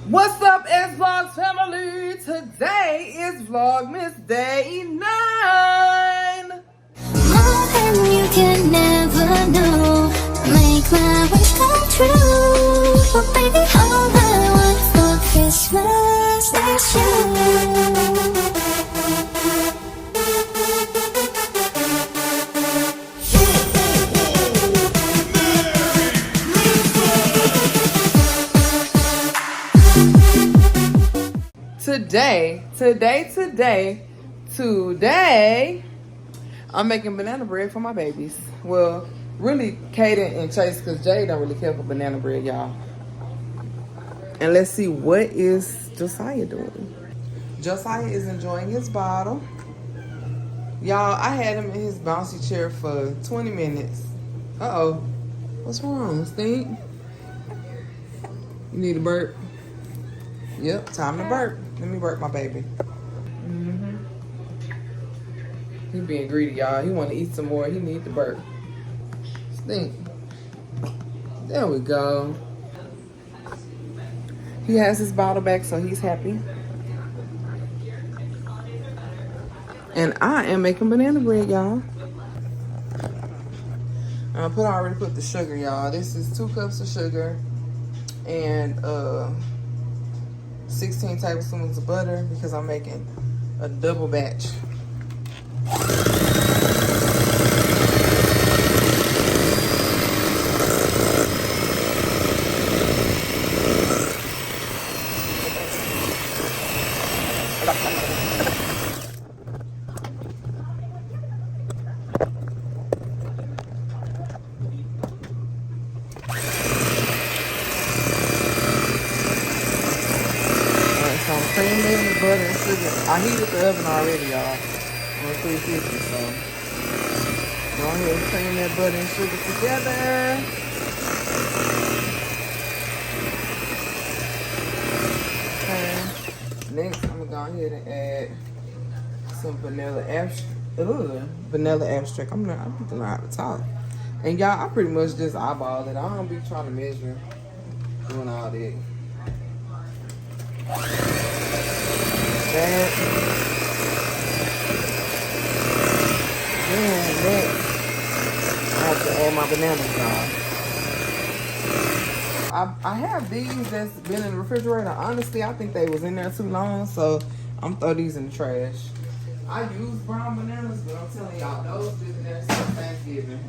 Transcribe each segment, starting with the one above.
What's up, S-Vlogs family? Today is Vlogmas Day 9. More than you can never know. Make my wish come true. But baby, all I want for Christmas is you. Today, I'm making banana bread for my babies. Well, really, Kaden and Chase, because Jay don't really care for banana bread, y'all. And let's see, what is Josiah doing? Josiah is enjoying his bottle. Y'all, I had him in his bouncy chair for 20 minutes. Uh-oh. What's wrong, Stink? You need a burp? Yep, time to burp. Let me burp my baby. He being greedy, y'all. He want to eat some more. He need to burp. Stink. There we go. He has his bottle back, so he's happy. And I am making banana bread, y'all. I already put the sugar, y'all. This is 2 cups of sugar and 16 tablespoons of butter because I'm making a double batch. Cream in the butter and sugar. I heated the oven already, y'all. On 350, so go ahead and cream that butter and sugar together. Okay. Next, I'm gonna go ahead and add some vanilla extract. I'm not know how to talk. And y'all, I pretty much just eyeball it. I don't be trying to measure, doing all that. Then next, I have to add my bananas, y'all. I have these that's been in the refrigerator. Honestly, I think they was in there too long, so I'm throw these in the trash. I use brown bananas, but I'm telling y'all, those been in there since Thanksgiving.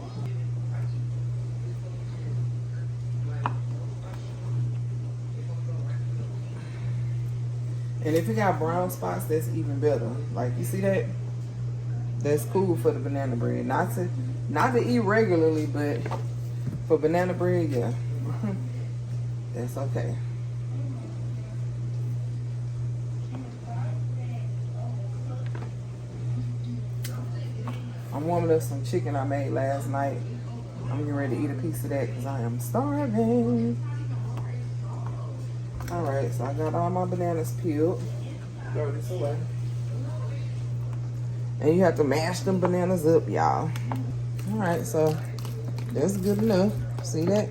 And if you got brown spots, that's even better. Like, you see that? That's cool for the banana bread. Not to eat regularly, but for banana bread, yeah. That's okay. I'm warming up some chicken I made last night. I'm getting ready to eat a piece of that because I am starving. Alright, so I got all my bananas peeled. Throw this away. And you have to mash them bananas up, y'all. Alright, so that's good enough. See that?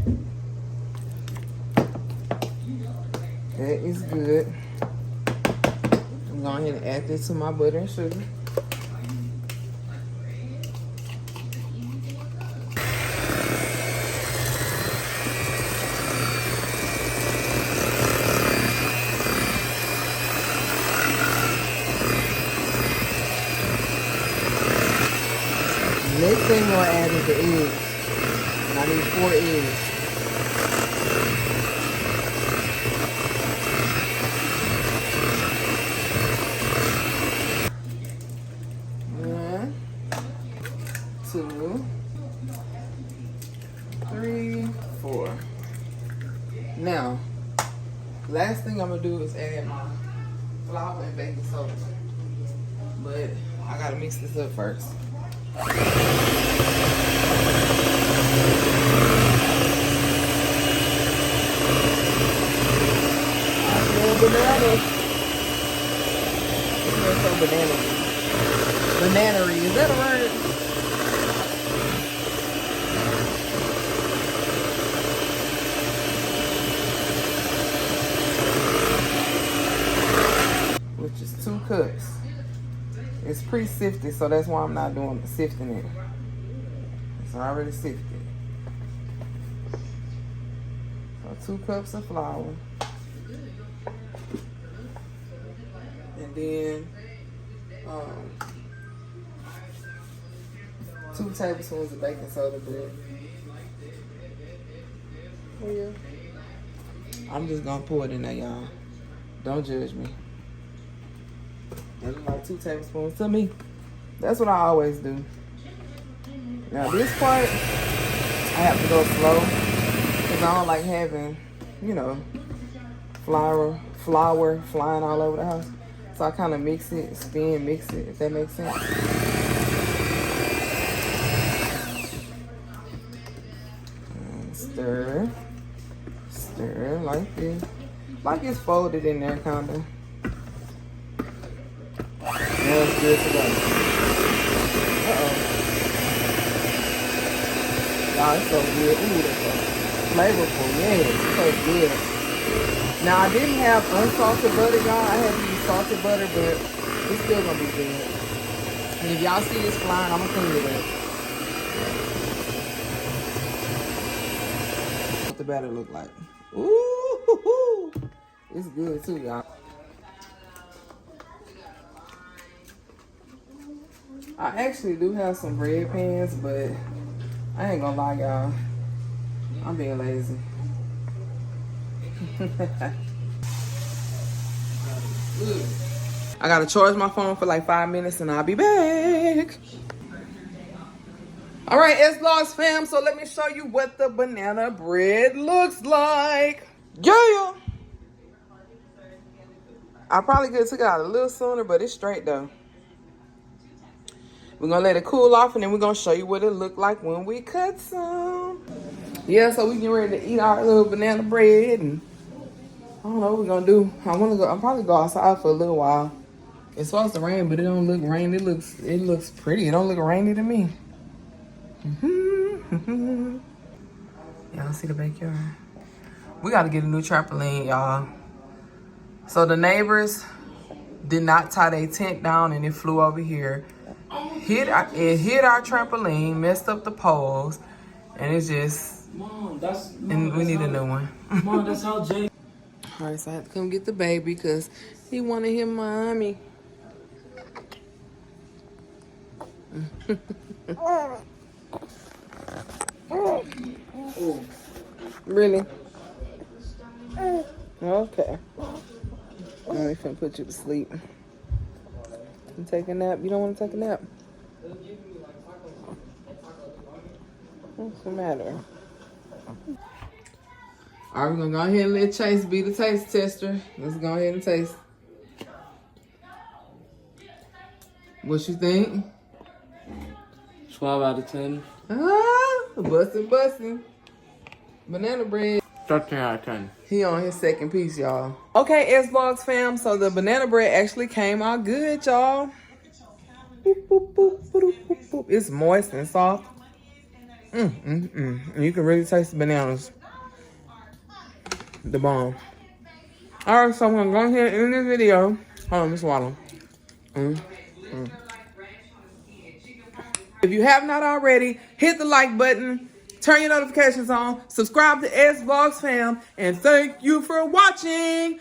That is good. I'm going ahead and add this to my butter and sugar. Next thing we'll add is the eggs. And I need 4 eggs. One, 2, 3, 4. Now, last thing I'm gonna do is add my flour and baking soda. But I gotta mix this up first. Bananas. There's some bananas. Bananery, is that a word? which is 2 cups. It's pre-sifted, so that's why I'm not doing sifting it. It's already sifted. So 2 cups of flour. And then 2 tablespoons of baking soda bread. Oh yeah. I'm just gonna pour it in there, y'all. Don't judge me. That's like 2 tablespoons to me. That's what I always do. Now this part, I have to go slow because I don't like having, you know, flour flying all over the house. So I kind of mix it, mix it, if that makes sense. And stir like this. Like it's folded in there, kind of. Now it's good to go. Uh-oh. Y'all, it's so good. Ooh, that's so flavorful. Yeah, it's so good. Now, I didn't have unsalted butter, y'all. I had to use salted butter, but it's still going to be good. And if y'all see this flying, I'm going to clean it up. What the batter look like. Ooh, it's good too, y'all. I actually do have some bread pans, but I ain't gonna lie, y'all. I'm being lazy. I gotta charge my phone for like 5 minutes and I'll be back. All right, S-Vlogs fam, so let me show you what the banana bread looks like. Yeah. I probably could have took it out a little sooner, but it's straight though. We're gonna let it cool off and then we're gonna show you what it looked like when we cut some. Yeah, so we getting ready to eat our little banana bread and I don't know what we're gonna do. I'll probably go outside for a little while. It's supposed to rain, but it don't look rainy. It looks pretty. It don't look rainy to me. Y'all see the backyard? We gotta get a new trampoline, y'all. So the neighbors did not tie their tent down and it flew over here. It hit our trampoline, messed up the poles, and it's just, we need a new one. Mom, that's how Jay. All right, so I had to come get the baby because he wanted his mommy. Really? Okay. Now we finna put you to sleep. You take a nap? You don't want to take a nap? What's the matter? All right, we're gonna go ahead and let Chase be the taste tester. Let's go ahead and taste. What you think? 12 out of 10. Ah, bustin'. Banana bread. 13 out of 10. He on his second piece, y'all. Okay, S-Vlogs fam. So the banana bread actually came out good, y'all. Boop, boop, boop, boop, boop, boop. It's moist and soft. And you can really taste the bananas. The bomb. All right, so I'm gonna go ahead and end this video. Hold on, let me swallow. If you have not already, hit the like button, turn your notifications on, subscribe to S-Vlogs fam, and thank you for watching.